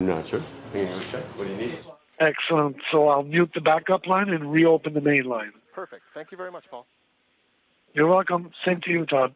I'm not sure. Hang on, check. What do you need? Excellent. So I'll mute the backup line and reopen the main line. Perfect. Thank you very much, Paul. You're welcome. Same to you, Todd.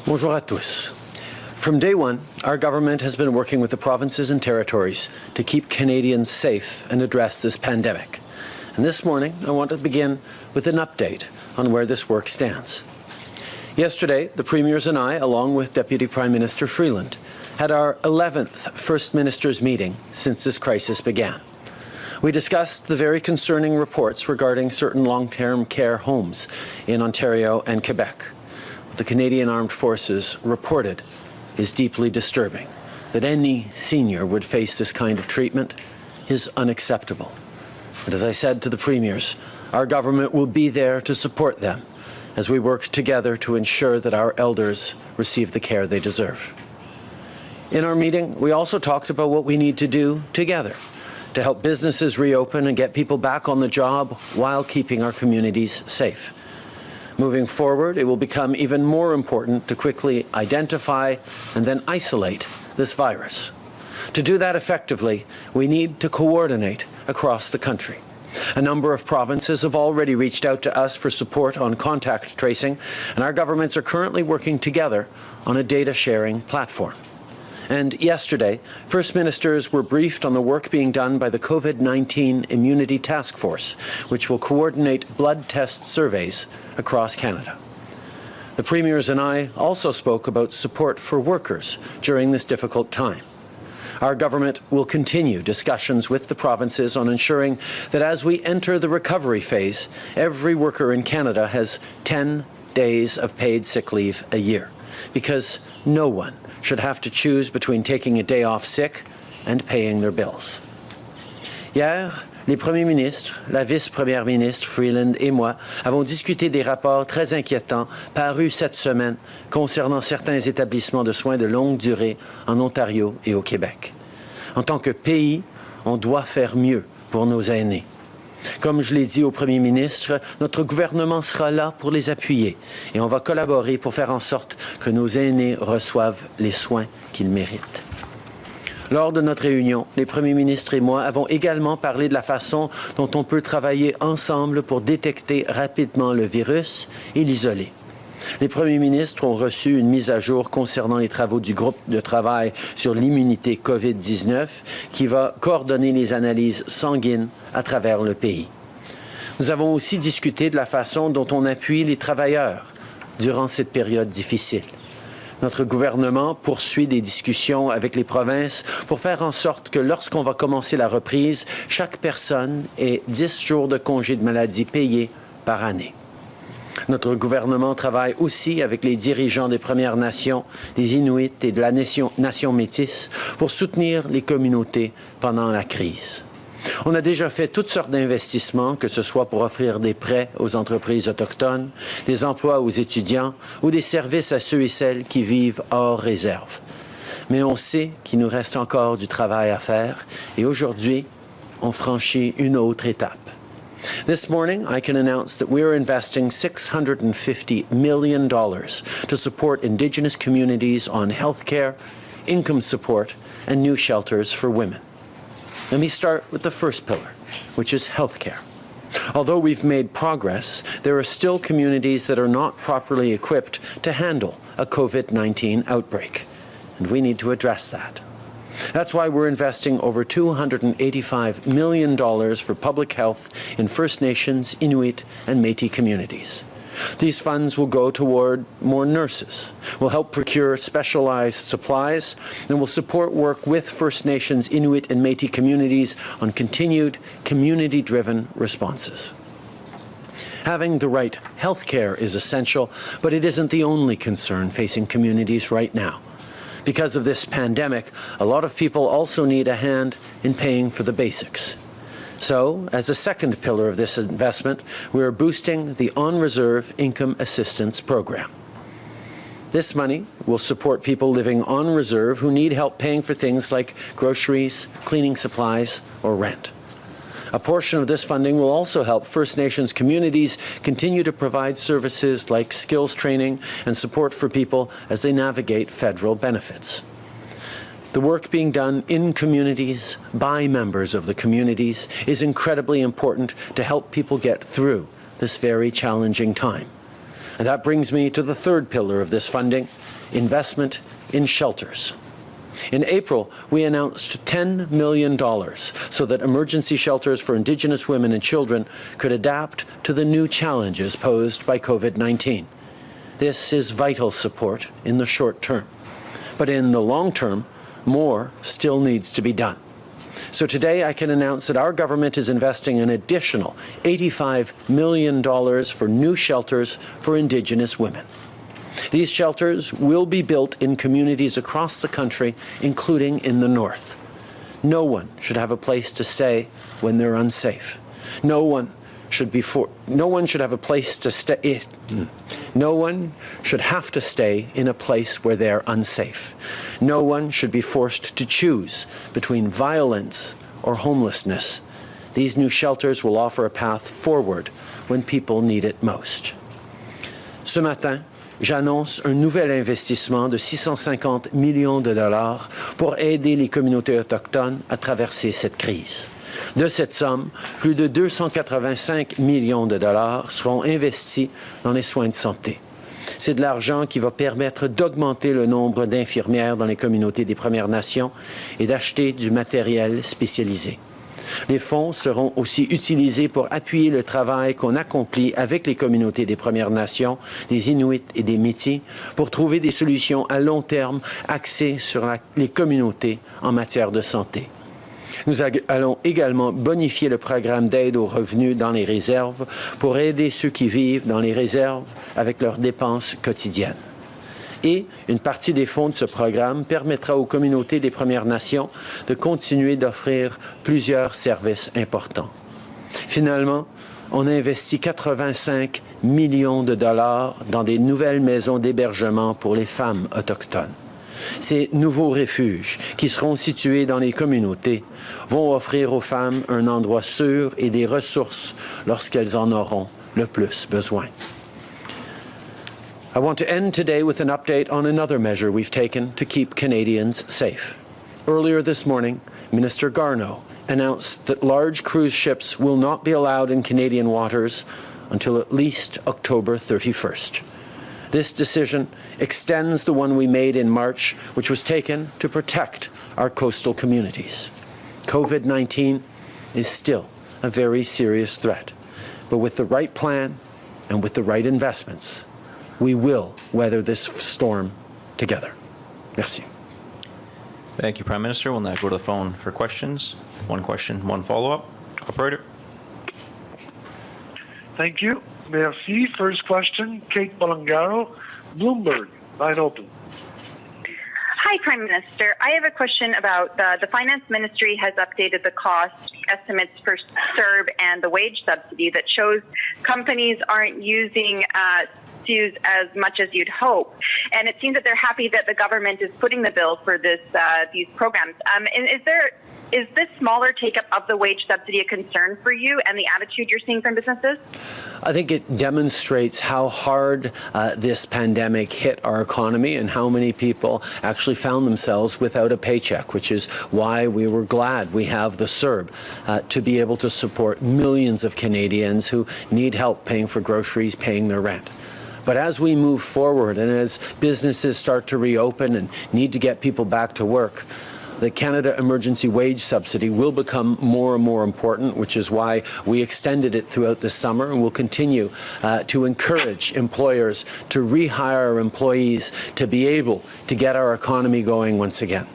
Bonjour à tous. From day one, our government has been working with the provinces and territories to keep Canadians safe and address this pandemic. And this morning, I want to begin with an update on where this work stands. Yesterday, the Premiers and I, along with Deputy Prime Minister Freeland, had our 11th First Minister's meeting since this crisis began. We discussed the very concerning reports regarding certain long-term care homes in Ontario and Quebec. What the Canadian Armed Forces reported is deeply disturbing. That any senior would face this kind of treatment is unacceptable. And as I said to the Premiers, our government will be there to support them as we work together to ensure that our elders receive the care they deserve. In our meeting, we also talked about what we need to do together to help businesses reopen and get people back on the job while keeping our communities safe. Moving forward, it will become even more important to quickly identify and then isolate this virus. To do that effectively, we need to coordinate across the country. A number of provinces have already reached out to us for support on contact tracing, and our governments are currently working together on a data sharing platform. And yesterday, First Ministers were briefed on the work being done by the COVID-19 Immunity Task Force, which will coordinate blood test surveys across Canada. The Premiers and I also spoke about support for workers during this difficult time. Our government will continue discussions with the provinces on ensuring that as we enter the recovery phase, every worker in Canada has 10 days of paid sick leave a year, because no one should have to choose between taking a day off sick and paying their bills. Hier, les premiers ministres, la vice-première ministre Freeland et moi avons discuté des rapports très inquiétants parus cette semaine concernant certains établissements de soins de longue durée en Ontario et au Québec. En tant que pays, on doit faire mieux pour nos aînés. Comme je l'ai dit au Premier ministre, notre gouvernement sera là pour les appuyer et on va collaborer pour faire en sorte que nos aînés reçoivent les soins qu'ils méritent. Lors de notre réunion, les premiers ministres et moi avons également parlé de la façon dont on peut travailler ensemble pour détecter rapidement le virus et l'isoler. Les premiers ministres ont reçu une mise à jour concernant les travaux du groupe de travail sur l'immunité COVID-19 qui va coordonner les analyses sanguines à travers le pays. Nous avons aussi discuté de la façon dont on appuie les travailleurs durant cette période difficile. Notre gouvernement poursuit des discussions avec les provinces pour faire en sorte que lorsqu'on va commencer la reprise, chaque personne ait 10 jours de congé de maladie payés par année. Notre gouvernement travaille aussi avec les dirigeants des Premières Nations, des Inuits et de la nation métisse pour soutenir les communautés pendant la crise. On a déjà fait toutes sortes d'investissements, que ce soit pour offrir des prêts aux entreprises autochtones, des emplois aux étudiants ou des services à ceux et celles qui vivent hors réserve. Mais on sait qu'il nous reste encore du travail à faire et aujourd'hui, on franchit une autre étape. This morning, I can announce that we are investing $650 million to support Indigenous communities on health care, income support, and new shelters for women. Let me start with the first pillar, which is health care. Although we've made progress, there are still communities that are not properly equipped to handle a COVID-19 outbreak, and we need to address that. That's why we're investing over $285 million for public health in First Nations, Inuit, and Métis communities. These funds will go toward more nurses, will help procure specialized supplies, and will support work with First Nations, Inuit, and Métis communities on continued community-driven responses. Having the right health care is essential, but it isn't the only concern facing communities right now. Because of this pandemic, a lot of people also need a hand in paying for the basics. So, as a second pillar of this investment, we are boosting the On-Reserve Income Assistance Program. This money will support people living on reserve who need help paying for things like groceries, cleaning supplies, or rent. A portion of this funding will also help First Nations communities continue to provide services like skills training and support for people as they navigate federal benefits. The work being done in communities by members of the communities is incredibly important to help people get through this very challenging time. And that brings me to the third pillar of this funding, investment in shelters. In April, we announced $10 million so that emergency shelters for Indigenous women and children could adapt to the new challenges posed by COVID-19. This is vital support in the short term. But in the long term, more still needs to be done. So today I can announce that our government is investing an additional $85 million for new shelters for Indigenous women. These shelters will be built in communities across the country, including in the north. No one should have a place to stay when they're unsafe. No one should have a place to stay. No one should have to stay in a place where they're unsafe. No one should be forced to choose between violence or homelessness. These new shelters will offer a path forward when people need it most. Ce matin, j'annonce un nouvel investissement de 650 millions de dollars pour aider les communautés autochtones à traverser cette crise. De cette somme, plus de 285 millions de dollars seront investis dans les soins de santé. C'est de l'argent qui va permettre d'augmenter le nombre d'infirmières dans les communautés des Premières Nations et d'acheter du matériel spécialisé. Les fonds seront aussi utilisés pour appuyer le travail qu'on accomplit avec les communautés des Premières Nations, des Inuits et des Métis pour trouver des solutions à long terme axées sur les communautés en matière de santé. Nous allons également bonifier le programme d'aide aux revenus dans les réserves pour aider ceux qui vivent dans les réserves avec leurs dépenses quotidiennes. Et une partie des fonds de ce programme permettra aux communautés des Premières Nations de continuer d'offrir plusieurs services importants. Finalement, on a investi 85 millions de dollars dans des nouvelles maisons d'hébergement pour les femmes autochtones. Ces nouveaux refuges, qui seront situés dans les communautés, vont offrir aux femmes un endroit sûr et des ressources lorsqu'elles en auront le plus besoin. I want to end today with an update on another measure we've taken to keep Canadians safe. Earlier this morning, Minister Garneau announced that large cruise ships will not be allowed in Canadian waters until at least October 31st. This decision extends the one we made in March, which was taken to protect our coastal communities. COVID-19 is still a very serious threat, but with the right plan and with the right investments, we will weather this storm together. Merci. Thank you, Prime Minister. We'll now go to the phone for questions. One question, one follow-up. Operator. Thank you. Merci. First question, Kate Bolangaro, Bloomberg. Line open. Hi, Prime Minister. I have a question about the Finance Ministry has updated the cost estimates for CERB and the wage subsidy that shows companies aren't using CEWS as much as you'd hope. And it seems that they're happy that the government is footing the bill for these programs. And is this smaller take-up of the wage subsidy a concern for you and the attitude you're seeing from businesses? I think it demonstrates how hard this pandemic hit our economy and how many people actually found themselves without a paycheck, which is why we were glad we have the CERB to be able to support millions of Canadians who need help paying for groceries, paying their rent. But as we move forward and as businesses start to reopen and need to get people back to work, the Canada Emergency Wage Subsidy will become more and more important, which is why we extended it throughout the summer, and will continue to encourage employers to rehire employees to be able to get our economy going once again.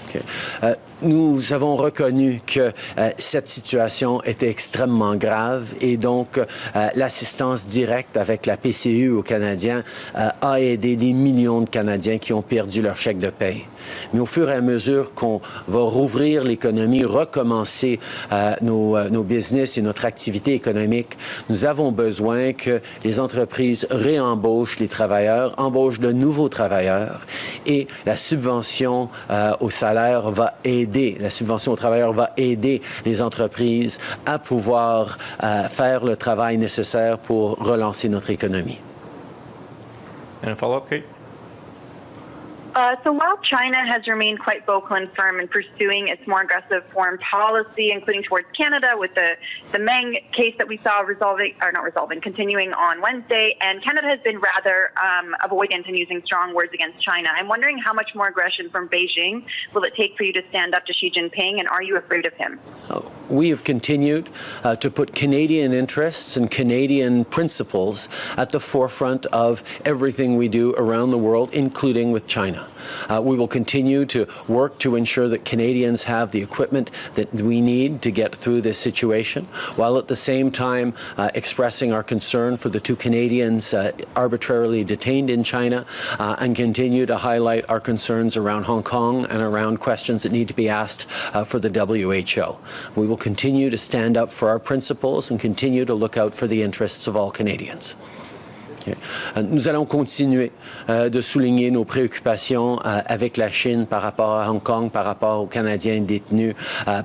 Okay. Nous avons reconnu que cette situation était extrêmement grave et donc l'assistance directe avec la PCU aux Canadiens a aidé des millions de Canadiens qui ont perdu leur chèque de paye. Mais au fur et à mesure qu'on va rouvrir l'économie, recommencer nos business et notre activité économique, nous avons besoin que les entreprises réembauchent les travailleurs, embauchent de nouveaux travailleurs et la subvention au salaire va aider. La subvention aux travailleurs va aider les entreprises à pouvoir faire le travail nécessaire pour relancer notre économie. And a follow-up, Kate? So while China has remained quite vocal and firm in pursuing its more aggressive foreign policy, including towards Canada with the Meng case that we saw continuing on Wednesday, and Canada has been rather avoidant in using strong words against China. I'm wondering how much more aggression from Beijing will it take for you to stand up to Xi Jinping, and are you afraid of him? We have continued to put Canadian interests and Canadian principles at the forefront of everything we do around the world, including with China. We will continue to work to ensure that Canadians have the equipment that we need to get through this situation, while at the same time expressing our concern for the 2 Canadians arbitrarily detained in China, and continue to highlight our concerns around Hong Kong and around questions that need to be asked for the WHO. We will continue to stand up for our principles and continue to look out for the interests of all Canadians. Nous allons continuer de souligner nos préoccupations avec la Chine par rapport à Hong Kong, par rapport aux Canadiens détenus,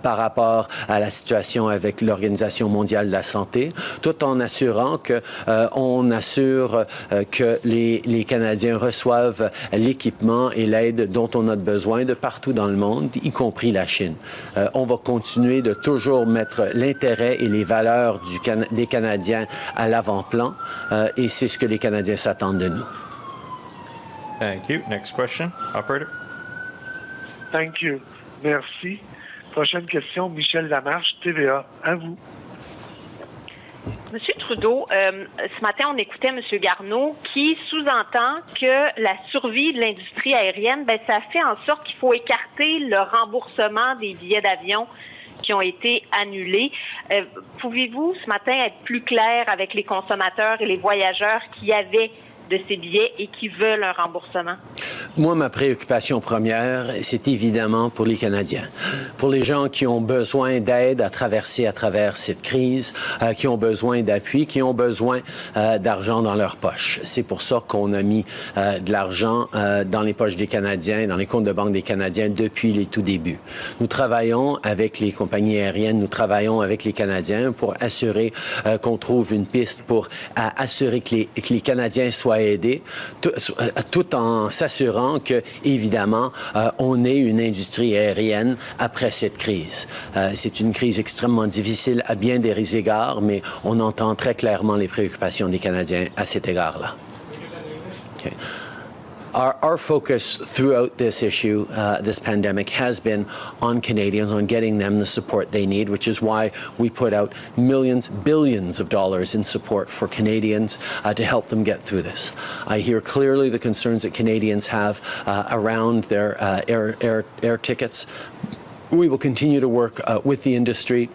par rapport à la situation avec l'Organisation mondiale de la santé, tout en assurant qu'on assure que les Canadiens reçoivent l'équipement et l'aide dont on a besoin de partout dans le monde, y compris la Chine. On va continuer de toujours mettre l'intérêt et les valeurs des Canadiens à l'avant-plan, et c'est ce que les Canadiens s'attendent de nous. Thank you. Next question, operator. Thank you. Merci. Prochaine question, Michel Lamarche, TVA. À vous. Monsieur Trudeau, ce matin, on écoutait M. Garneau qui sous-entend que la survie de l'industrie aérienne, ça fait en sorte qu'il faut écarter le remboursement des billets d'avion qui ont été annulés. Pouvez-vous, ce matin, être plus clair avec les consommateurs et les voyageurs qui avaient de ces billets et qui veulent un remboursement? Moi, ma préoccupation première, c'est évidemment pour les Canadiens, pour les gens qui ont besoin d'aide à travers cette crise, qui ont besoin d'appui, qui ont besoin d'argent dans leur poche. C'est pour ça qu'on a mis de l'argent dans les poches des Canadiens, dans les comptes de banque des Canadiens depuis les tout débuts. Nous travaillons avec les compagnies aériennes, nous travaillons avec les Canadiens pour assurer qu'on trouve une piste pour assurer que les Canadiens soient aidés, tout en s'assurant que, évidemment, on ait une industrie aérienne après cette crise. C'est une crise extrêmement difficile à bien des égards, mais on entend très clairement les préoccupations des Canadiens à cet égard-là. Okay. Our focus throughout this issue, this pandemic, has been on Canadians, on getting them the support they need, which is why we put out millions, billions of dollars in support for Canadians to help them get through this. I hear clearly the concerns that Canadians have around their air tickets. We will continue to work with the industry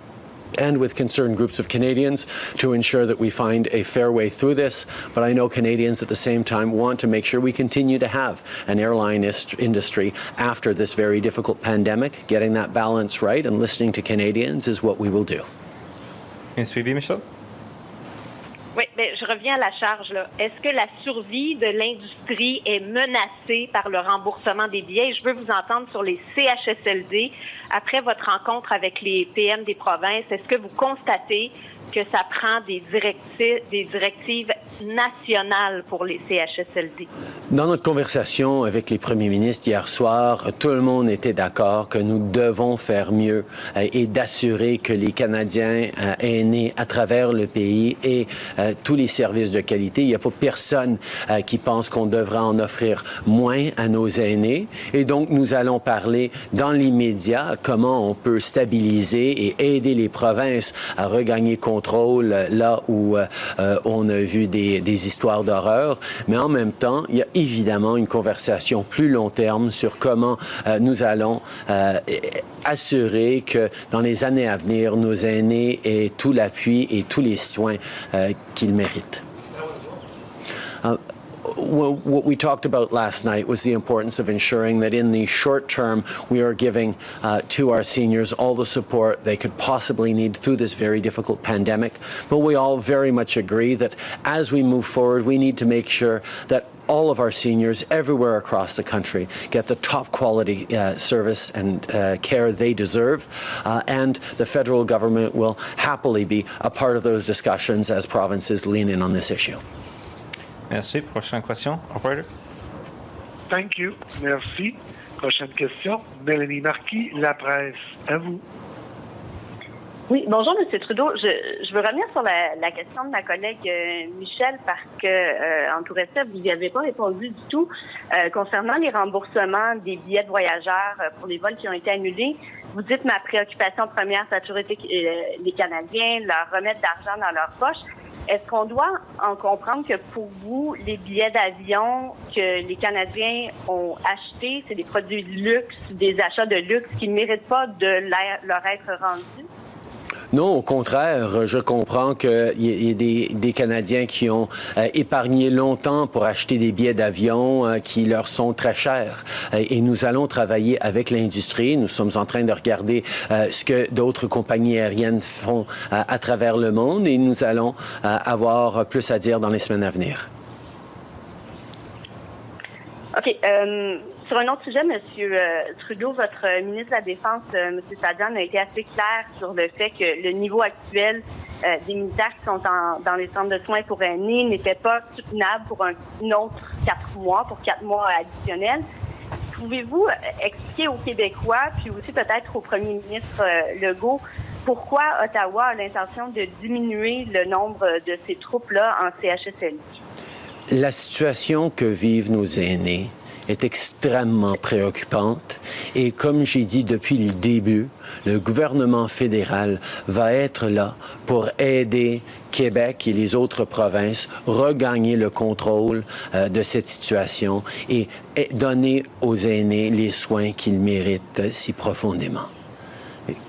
and with concerned groups of Canadians to ensure that we find a fair way through this. But I know Canadians at the same time want to make sure we continue to have an airline industry after this very difficult pandemic. Getting that balance right and listening to Canadians is what we will do. Un suivi, Michel? Oui, mais je reviens à la charge. Est-ce que la survie de l'industrie est menacée par le remboursement des billets? Je veux vous entendre sur les CHSLD. Après votre rencontre avec les PM des provinces, est-ce que vous constatez que ça prend des directives nationales pour les CHSLD? Dans notre conversation avec les premiers ministres hier soir, tout le monde était d'accord que nous devons faire mieux et d'assurer que les Canadiens aînés à travers le pays aient tous les services de qualité. Il n'y a pas personne qui pense qu'on devra en offrir moins à nos aînés. Et donc, nous allons parler dans l'immédiat comment on peut stabiliser et aider les provinces à regagner contrôle là où on a vu des histoires d'horreur. Mais en même temps, il y a évidemment une conversation plus long terme sur comment nous allons assurer que dans les années à venir, nos aînés aient tout l'appui et tous les soins qu'ils méritent. What we talked about last night was the importance of ensuring that in the short term we are giving to our seniors all the support they could possibly need through this very difficult pandemic. But we all very much agree that as we move forward, we need to make sure that all of our seniors everywhere across the country get the top quality service and care they deserve. And the federal government will happily be a part of those discussions as provinces lean in on this issue. Merci. Prochaine question, operator. Thank you. Merci. Prochaine question. Mélanie Marquis, La Presse. À vous. Oui, bonjour, M. Trudeau. Je veux revenir sur la question de ma collègue Michel parce que, en tout respect, vous n'y avez pas répondu du tout concernant les remboursements des billets de voyageurs pour les vols qui ont été annulés. Vous dites ma préoccupation première, c'est d'assurer les Canadiens, leur remettre d'argent dans leur poche. Est-ce qu'on doit en comprendre que pour vous, les billets d'avion que les Canadiens ont achetés, c'est des produits de luxe, des achats de luxe qui ne méritent pas de leur être rendus? Non, au contraire, je comprends qu'il y ait des Canadiens qui ont épargné longtemps pour acheter des billets d'avion qui leur sont très chers. Et nous allons travailler avec l'industrie. Nous sommes en train de regarder ce que d'autres compagnies aériennes font à travers le monde et nous allons avoir plus à dire dans les semaines à venir. OK. Sur un autre sujet, M. Trudeau, votre ministre de la Défense, M. Sajan, a été assez clair sur le fait que le niveau actuel des militaires qui sont dans les centres de soins pour aînés n'était pas soutenable pour un autre 4 mois, pour 4 mois additionnels. Pouvez-vous expliquer aux Québécois, puis aussi peut-être au premier ministre Legault, pourquoi Ottawa a l'intention de diminuer le nombre de ces troupes-là en CHSLD? La situation que vivent nos aînés est extrêmement préoccupante et comme j'ai dit depuis le début, le gouvernement fédéral va être là pour aider Québec et les autres provinces regagner le contrôle de cette situation et donner aux aînés les soins qu'ils méritent si profondément.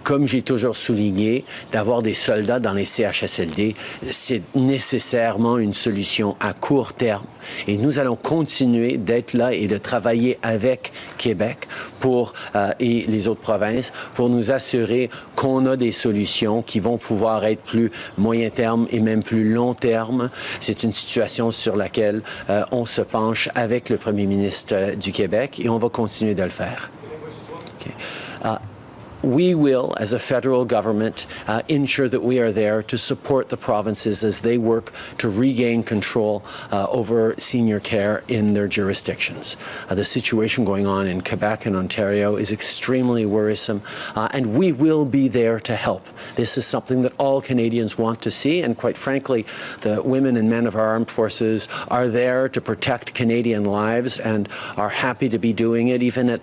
Comme j'ai toujours souligné, d'avoir des soldats dans les CHSLD, c'est nécessairement une solution à court terme. Et nous allons continuer d'être là et de travailler avec Québec et les autres provinces pour nous assurer qu'on a des solutions qui vont pouvoir être plus moyen terme et même plus long terme. C'est une situation sur laquelle on se penche avec le premier ministre du Québec et on va continuer de le faire. Okay. We will, as a federal government, ensure that we are there to support the provinces as they work to regain control over senior care in their jurisdictions. The situation going on in Quebec and Ontario is extremely worrisome, and we will be there to help. This is something that all Canadians want to see, and quite frankly, the women and men of our armed forces are there to protect Canadian lives and are happy to be doing it, even at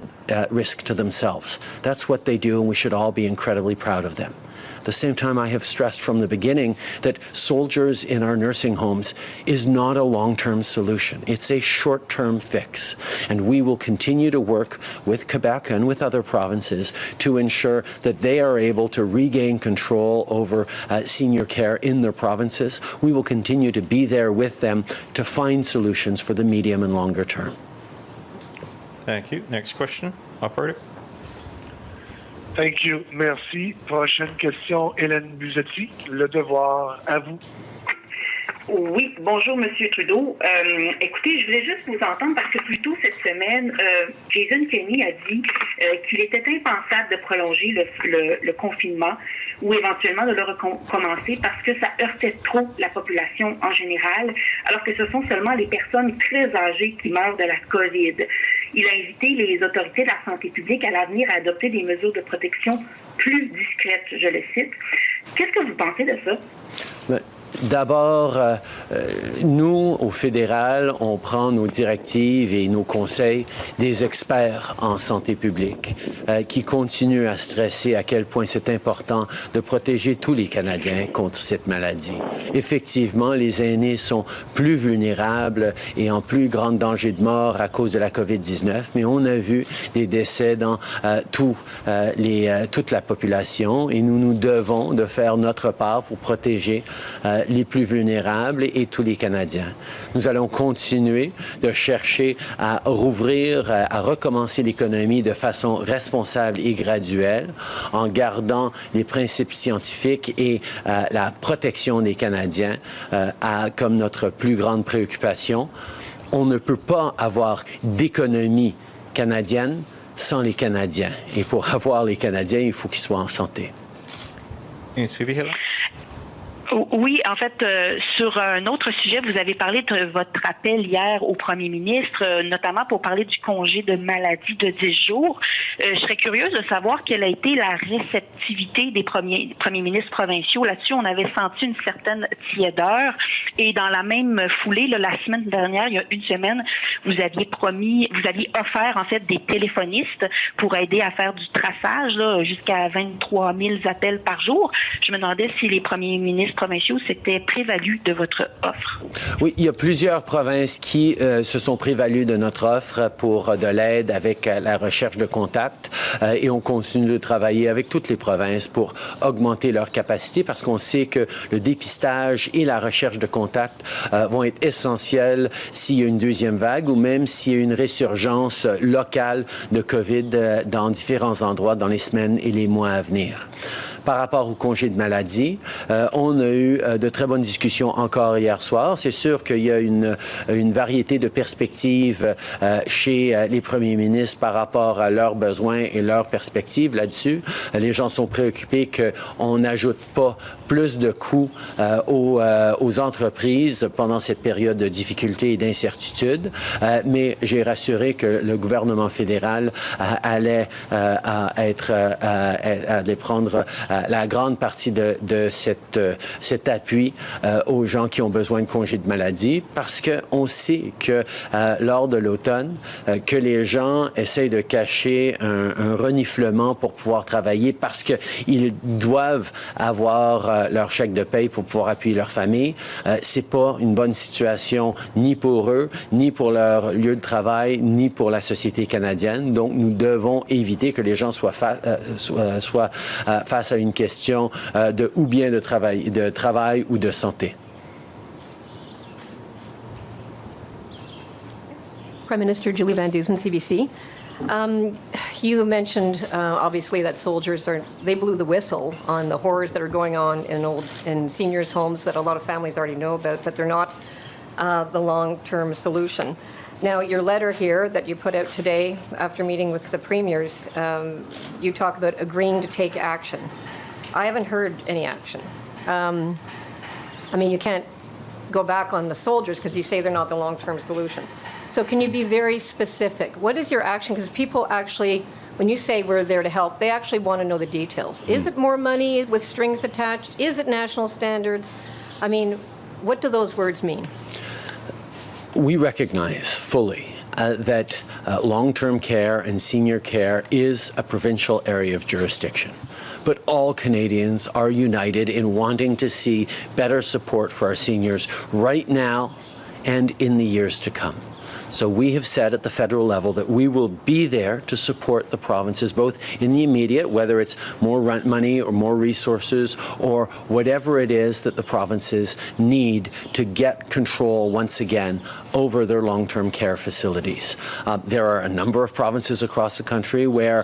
risk to themselves. That's what they do, and we should all be incredibly proud of them. At the same time, I have stressed from the beginning that soldiers in our nursing homes is not a long-term solution. It's a short-term fix. And we will continue to work with Quebec and with other provinces to ensure that they are able to regain control over senior care in their provinces. We will continue to be there with them to find solutions for the medium and longer term. Thank you. Next question, operator. Thank you. Merci. Prochaine question, Hélène Buzetti, Le Devoir. À vous. Oui, bonjour Monsieur Trudeau. Écoutez, je voulais juste vous entendre parce que plus tôt cette semaine, Jason Kenney a dit qu'il était impensable de prolonger le confinement ou éventuellement de le recommencer parce que ça heurtait trop la population en général, alors que ce sont seulement les personnes très âgées qui meurent de la COVID. Il a invité les autorités de la santé publique à l'avenir à adopter des mesures de protection plus discrètes, je le cite. Qu'est-ce que vous pensez de ça? D'abord, nous, au fédéral, on prend nos directives et nos conseils des experts en santé publique qui continuent à stresser à quel point c'est important de protéger tous les Canadiens contre cette maladie. Effectivement, les aînés sont plus vulnérables et en plus grand danger de mort à cause de la COVID-19, mais on a vu des décès dans toute la population et nous devons de faire notre part pour protéger les plus vulnérables et tous les Canadiens. Nous allons continuer de chercher à rouvrir, à recommencer l'économie de façon responsable et graduelle en gardant les principes scientifiques et la protection des Canadiens comme notre plus grande préoccupation. On ne peut pas avoir d'économie canadienne sans les Canadiens. Et pour avoir les Canadiens, il faut qu'ils soient en santé. Oui, en fait, sur un autre sujet, vous avez parlé de votre appel hier au premier ministre, notamment pour parler du congé de maladie de 10 jours. Je serais curieuse de savoir quelle a été la réceptivité des premiers ministres provinciaux. Là-dessus, on avait senti une certaine tiédeur. Et dans la même foulée, là, la semaine dernière, il y a une semaine, vous aviez offert en fait des téléphonistes pour aider à faire du traçage là, jusqu'à 23 000 appels par jour. Je me demandais si les premiers ministres provinciaux s'étaient prévalus de votre offre. Oui, il y a plusieurs provinces qui se sont prévalues de notre offre pour de l'aide avec la recherche de contacts et on continue de travailler avec toutes les provinces pour augmenter leur capacité parce qu'on sait que le dépistage et la recherche de contacts vont être essentiels s'il y a une deuxième vague ou même s'il y a une résurgence locale de COVID dans différents endroits dans les semaines et les mois à venir. Par rapport au congé de maladie, on a eu de très bonnes discussions encore hier soir. C'est sûr qu'il y a une variété de perspectives chez les premiers ministres par rapport à leurs besoins et leurs perspectives là-dessus. Les gens sont préoccupés qu'on n'ajoute pas plus de coûts aux entreprises pendant cette période de difficulté et d'incertitude. Mais j'ai rassuré que le gouvernement fédéral allait prendre la grande partie de cet appui aux gens qui ont besoin de congés de maladie parce qu'on sait que lors de l'automne, que les gens essayent de cacher un reniflement pour pouvoir travailler parce qu'ils doivent avoir leur chèque de paye pour pouvoir appuyer leur famille. C'est pas une bonne situation ni pour eux, ni pour leur lieu de travail, ni pour la société canadienne. Donc, nous devons éviter que les gens soient face à une question de travail ou de santé. Prime Minister Julie Van Dusen, CBC. You mentioned, obviously, that soldiers they blew the whistle on the horrors that are going on in seniors' homes that a lot of families already know about, but they're not the long-term solution. Now, your letter here that you put out today after meeting with the premiers, you talk about agreeing to take action. I haven't heard any action. You can't go back on the soldiers because you say they're not the long-term solution. So can you be very specific? What is your action? Because people actually, when you say we're there to help, they actually want to know the details. Is it more money with strings attached? Is it national standards? What do those words mean? We recognize fully that long-term care and senior care is a provincial area of jurisdiction. But all Canadians are united in wanting to see better support for our seniors right now and in the years to come. So we have said at the federal level that we will be there to support the provinces, both in the immediate, whether it's more rent money or more resources or whatever it is that the provinces need to get control once again over their long-term care facilities. There are a number of provinces across the country where,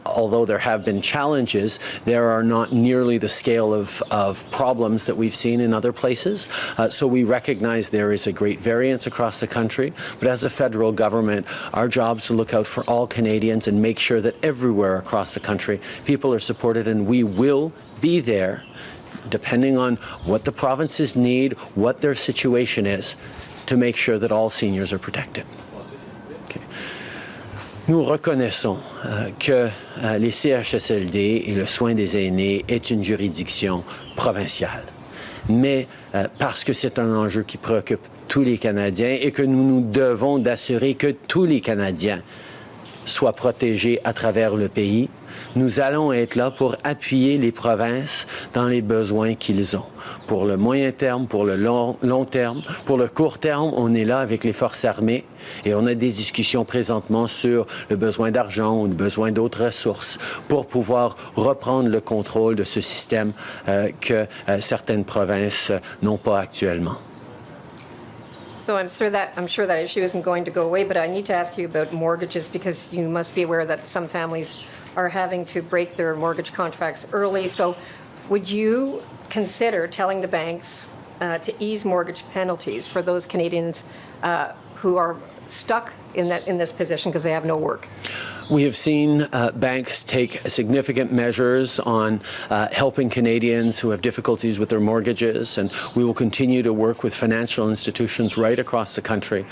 although there have been challenges, there are not nearly the scale of problems that we've seen in other places. So we recognize there is a great variance across the country, but as a federal government, our job is to look out for all Canadians and make sure that everywhere across the country, people are supported, and we will be there, depending on what the provinces need, what their situation is, to make sure that all seniors are protected. Okay. Nous reconnaissons que les CHSLD et le soin des aînés est une juridiction provinciale. Mais parce que c'est un enjeu qui préoccupe tous les Canadiens et que nous devons d'assurer que tous les Canadiens soient protégés à travers le pays, nous allons être là pour appuyer les provinces dans les besoins qu'ils ont. Pour le moyen terme, pour le long terme, pour le court terme, on est là avec les forces armées et on a des discussions présentement sur le besoin d'argent ou le besoin d'autres ressources pour pouvoir reprendre le contrôle de ce système que certaines provinces n'ont pas actuellement. So I'm sure that issue isn't going to go away, but I need to ask you about mortgages because you must be aware that some families are having to break their mortgage contracts early. So would you consider telling the banks to ease mortgage penalties for those Canadians who are stuck in this position because they have no work. We have seen banks take significant measures on helping Canadians who have difficulties with their mortgages, and we will continue to work with financial institutions right across the country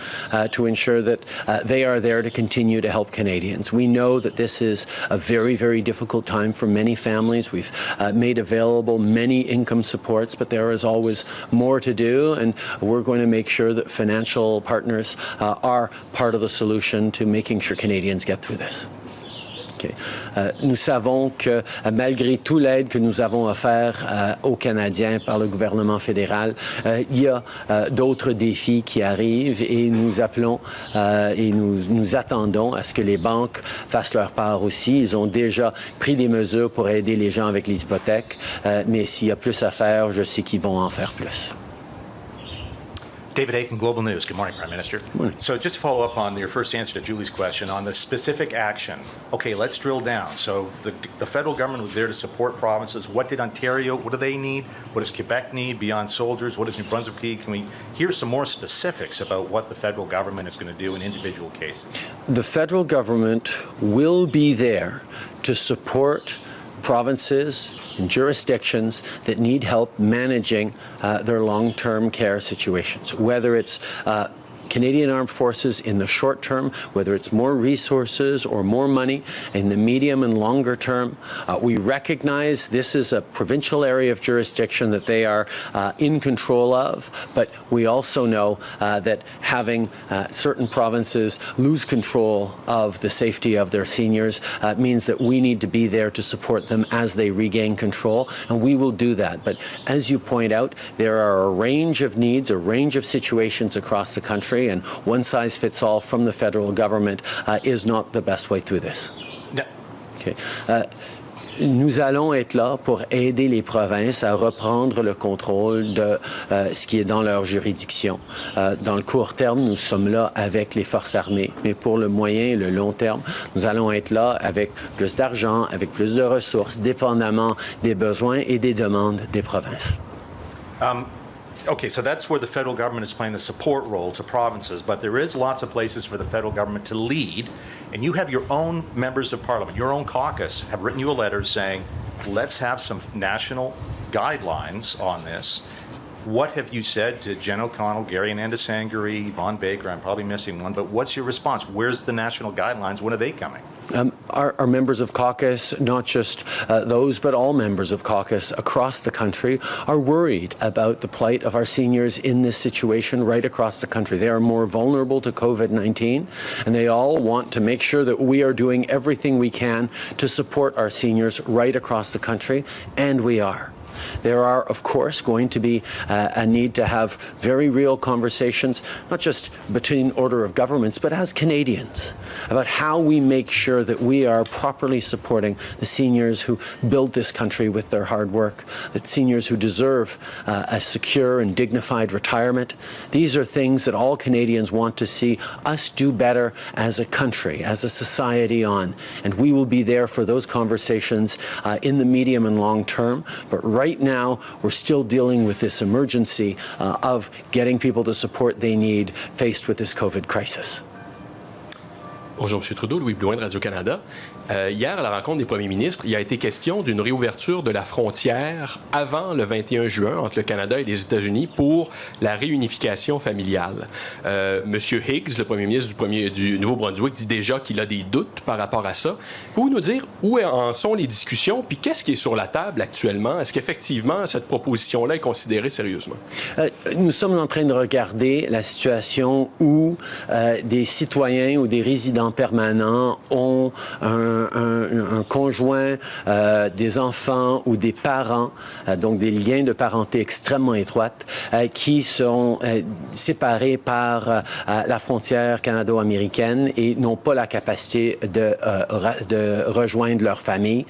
to ensure that they are there to continue to help Canadians. We know that this is a very, very difficult time for many families. We've made available many income supports, but there is always more to do, and we're going to make sure that financial partners are part of the solution to making sure Canadians get through this. Okay. Nous savons que malgré toute l'aide que nous avons offerte aux Canadiens par le gouvernement fédéral, il y a d'autres défis qui arrivent et nous appelons et nous attendons à ce que les banques fassent leur part aussi. Ils ont déjà pris des mesures pour aider les gens avec les hypothèques, mais s'il y a plus à faire, je sais qu'ils vont en faire plus. David Aiken, Global News. Good morning, Prime Minister. Good morning. So just to follow up on your first answer to Julie's question on the specific action. Okay, let's drill down. So the federal government was there to support provinces. What did Ontario, what do they need? What does Quebec need beyond soldiers? What does New Brunswick need? Can we hear some more specifics about what the federal government is going to do in individual cases? The federal government will be there to support provinces and jurisdictions that need help managing their long-term care situations, whether it's Canadian Armed Forces in the short term, whether it's more resources or more money in the medium and longer term. We recognize this is a provincial area of jurisdiction that they are in control of, but we also know that having certain provinces lose control of the safety of their seniors means that we need to be there to support them as they regain control, and we will do that. But as you point out, there are a range of needs, a range of situations across the country, and one size fits all from the federal government is not the best way through this. No. Okay. Nous allons être là pour aider les provinces à reprendre le contrôle de ce qui est dans leur juridiction. Dans le court terme, nous sommes là avec les forces armées, mais pour le moyen et le long terme, nous allons être là avec plus d'argent, avec plus de ressources, dépendamment des besoins et des demandes des provinces. Okay, so that's where the federal government is playing the support role to provinces, but there is lots of places for the federal government to lead, and you have your own members of parliament, your own caucus have written you a letter saying, let's have some national guidelines on this. What have you said to Jen O'Connell, Gary Anandasangari, Yvonne Baker? I'm probably missing one, but what's your response? Where's the national guidelines? When are they coming? Our members of caucus, not just those, but all members of caucus across the country, are worried about the plight of our seniors in this situation right across the country. They are more vulnerable to COVID-19, and they all want to make sure that we are doing everything we can to support our seniors right across the country, and we are. There are, of course, going to be a need to have very real conversations, not just between order of governments, but as Canadians, about how we make sure that we are properly supporting the seniors who build this country with their hard work, the seniors who deserve a secure and dignified retirement. These are things that all Canadians want to see us do better as a country, as a society on, and we will be there for those conversations in the medium and long term. But right now, we're still dealing with this emergency of getting people the support they need faced with this COVID crisis. Bonjour, M. Trudeau, Louis Blouin de Radio-Canada. Hier, à la rencontre des premiers ministres, il a été question d'une réouverture de la frontière avant le 21 juin entre le Canada et les États-Unis pour la réunification familiale. M. Higgs, le premier ministre du Nouveau-Brunswick, dit déjà qu'il a des doutes par rapport à ça. Pouvez-vous nous dire où en sont les discussions, puis qu'est-ce qui est sur la table actuellement? Est-ce qu'effectivement, cette proposition-là est considérée sérieusement? Nous sommes en train de regarder la situation où des citoyens ou des résidents permanents ont un conjoint, des enfants ou des parents, donc des liens de parenté extrêmement étroites, qui sont séparés par la frontière canado-américaine et n'ont pas la capacité de rejoindre leur famille.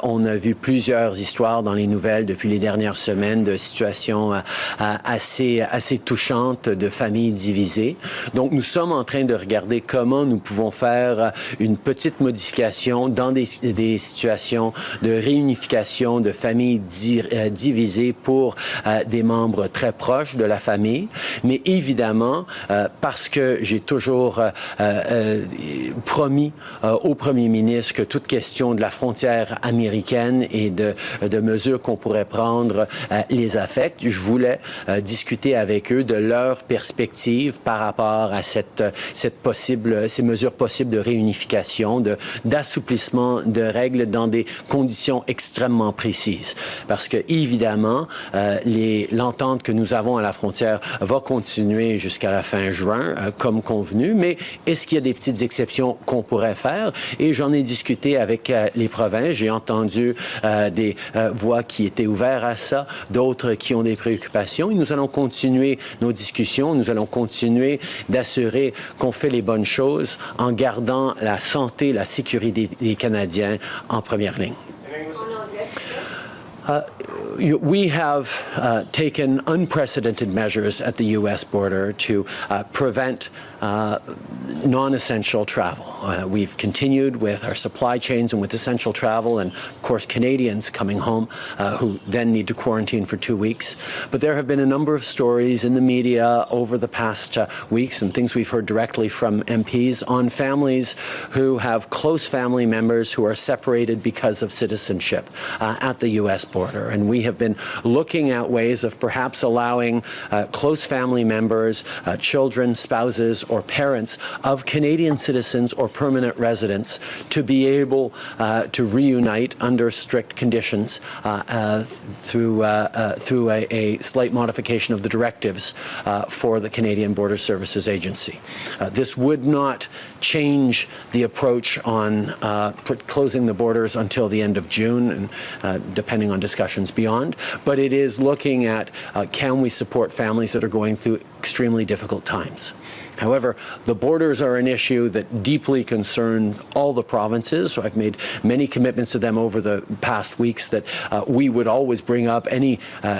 On a vu plusieurs histoires dans les nouvelles depuis les dernières semaines de situations assez touchantes de familles divisées. Donc nous sommes en train de regarder comment nous pouvons allons faire une petite modification dans des situations de réunification de familles divisées pour des membres très proches de la famille. Mais évidemment, parce que j'ai toujours promis au premier ministre que toute question de la frontière américaine et de mesures qu'on pourrait prendre les affecte, je voulais discuter avec eux de leur perspective par rapport à ces mesures possibles de réunification, d'assouplissement de règles dans des conditions extrêmement précises. Parce que, évidemment, l'entente que nous avons à la frontière va continuer jusqu'à la fin juin, comme convenu, mais est-ce qu'il y a des petites exceptions qu'on pourrait faire? Et j'en ai discuté avec les provinces. J'ai entendu des voix qui étaient ouvertes à ça, d'autres qui ont des préoccupations. Et nous allons continuer nos discussions. Nous allons continuer d'assurer qu'on fait les bonnes choses en gardant la santé, la sécurité des Canadiens en première ligne. We have taken unprecedented measures at the U.S. border to prevent non-essential travel. We've continued with our supply chains and with essential travel and, of course, Canadians coming home who then need to quarantine for 2 weeks. But there have been a number of stories in the media over the past weeks and things we've heard directly from MPs on families who have close family members who are separated because of citizenship at the U.S. border. And we have been looking at ways of perhaps allowing close family members, children, spouses, or parents of Canadian citizens or permanent residents to be able to reunite under strict conditions through a slight modification of the directives for the Canadian Border Services Agency. This would not change the approach on closing the borders until the end of June, and depending on discussions beyond. But it is looking at can we support families that are going through extremely difficult times. However, the borders are an issue that deeply concern all the provinces. So I've made many commitments to them over the past weeks that we would always bring up any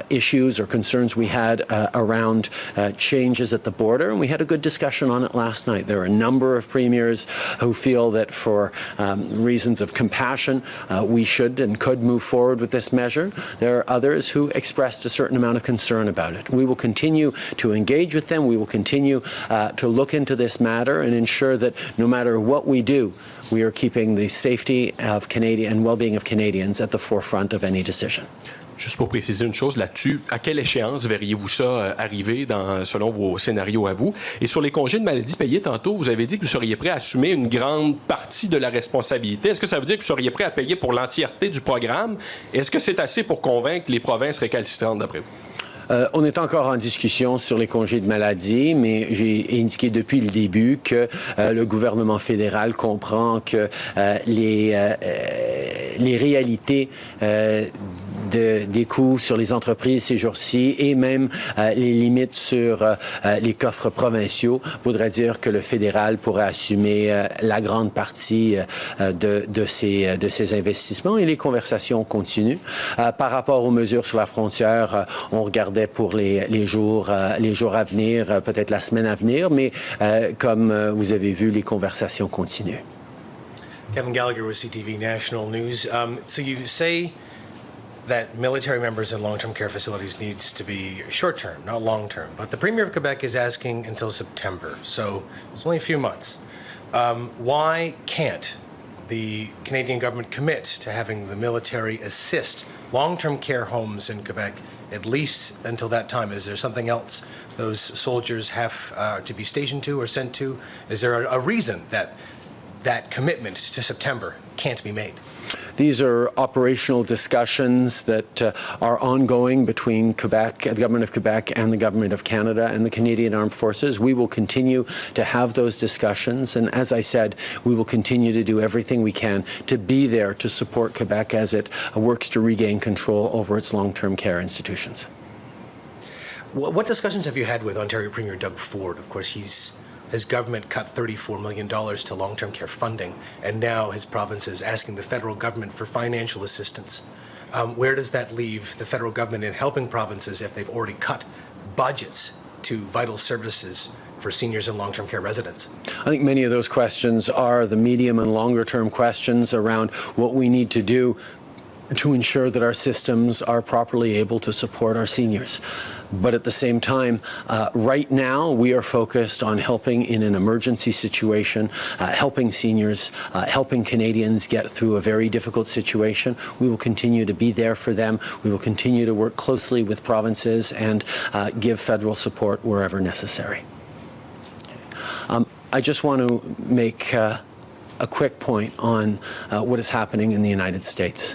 issues or concerns we had around changes at the border. And we had a good discussion on it last night. There are a number of premiers who feel that for reasons of compassion, we should and could move forward with this measure. There are others who expressed a certain amount of concern about it. We will continue to engage with them. We will continue to look into this matter and ensure that no matter what we do, we are keeping the safety of Canadians and well-being of Canadians at the forefront of any decision. Juste pour préciser une chose là-dessus, à quelle échéance verriez-vous ça arriver selon vos scénarios à vous? Et sur les congés de maladie payés, tantôt, vous avez dit que vous seriez prêt à assumer une grande partie de la responsabilité. Est-ce que ça veut dire que vous seriez prêt à payer pour l'entièreté du programme? Est-ce que c'est assez pour convaincre les provinces récalcitrantes, d'après vous? On est encore en discussion sur les congés de maladie, mais j'ai indiqué depuis le début que le gouvernement fédéral comprend que les réalités des coûts sur les entreprises ces jours-ci et même les limites sur les coffres provinciaux voudraient dire que le fédéral pourrait assumer la grande partie de ces investissements et les conversations continuent. Par rapport aux mesures sur la frontière, on regardait pour les jours à venir, peut-être la semaine à venir, mais comme vous avez vu, les conversations continuent. Kevin Gallagher with CTV National News. So you say that military members in long-term care facilities needs to be short-term, not long-term. But the Premier of Quebec is asking until September, so it's only a few months. Why can't the Canadian government commit to having the military assist long-term care homes in Quebec at least until that time? Is there something else those soldiers have to be stationed to or sent to? Is there a reason that commitment to September can't be made? These are operational discussions that are ongoing between Quebec, the Government of Quebec and the Government of Canada and the Canadian Armed Forces. We will continue to have those discussions. And as I said, we will continue to do everything we can to be there to support Quebec as it works to regain control over its long-term care institutions. What discussions have you had with Ontario Premier Doug Ford? Of course, his government cut $34 million to long-term care funding, and now his province is asking the federal government for financial assistance. Where does that leave the federal government in helping provinces if they've already cut budgets to vital services for seniors and long-term care residents? I think many of those questions are the medium and longer term questions around what we need to do to ensure that our systems are properly able to support our seniors. But at the same time, right now, we are focused on helping in an emergency situation, helping seniors, helping Canadians get through a very difficult situation. We will continue to be there for them. We will continue to work closely with provinces and give federal support wherever necessary. I just want to make a quick point on what is happening in the United States.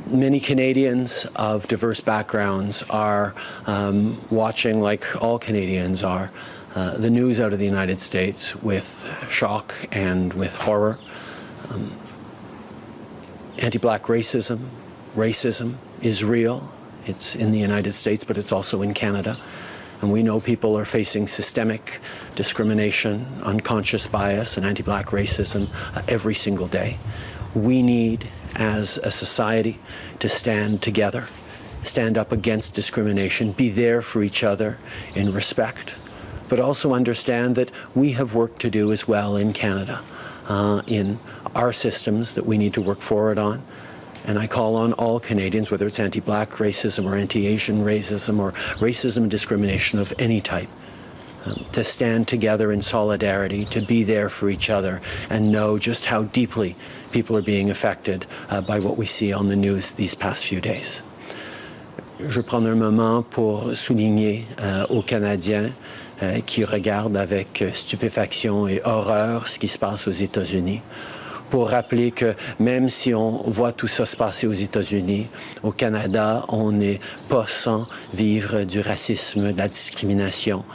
Many Canadians of diverse backgrounds are watching, like all Canadians are, the news out of the United States with shock and with horror. Anti-Black racism is real. It's in the United States, but it's also in Canada. And we know people are facing systemic discrimination, unconscious bias, and anti-Black racism every single day. We need, as a society, to stand together, stand up against discrimination, be there for each other in respect, but also understand that we have work to do as well in Canada, in our systems that we need to work forward on. And I call on all Canadians, whether it's anti-Black racism or anti-Asian racism or racism and discrimination of any type, to stand together in solidarity, to be there for each other, and know just how deeply people are being affected by what we see on the news these past few days. Je prends un moment pour souligner aux Canadiens qui regardent avec stupéfaction et horreur ce qui se passe aux États-Unis, pour rappeler que même si on voit tout ça se passer aux États-Unis, au Canada, on n'est pas sans vivre du racisme, de la discrimination.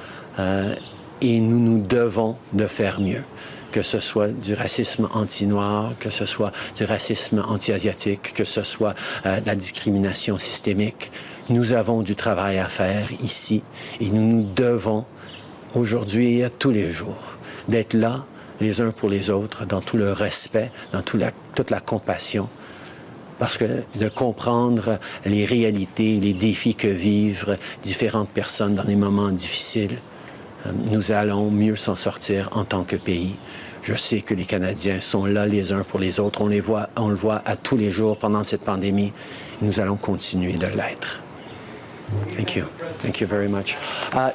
Et nous devons de faire mieux, que ce soit du racisme anti-noir, que ce soit du racisme anti-asiatique, que ce soit de la discrimination systémique. Nous avons du travail à faire ici et nous devons aujourd'hui et tous les jours d'être là les uns pour les autres dans tout le respect, dans toute la compassion. Parce que de comprendre les réalités, les défis que vivent différentes personnes dans des moments difficiles, nous allons mieux s'en sortir en tant que pays. Je sais que les Canadiens sont là les uns pour les autres. On le voit à tous les jours pendant cette pandémie. Et nous allons continuer de l'être. Thank you. Thank you very much.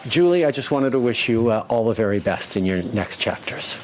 Julie, I just wanted to wish you all the very best in your next chapters.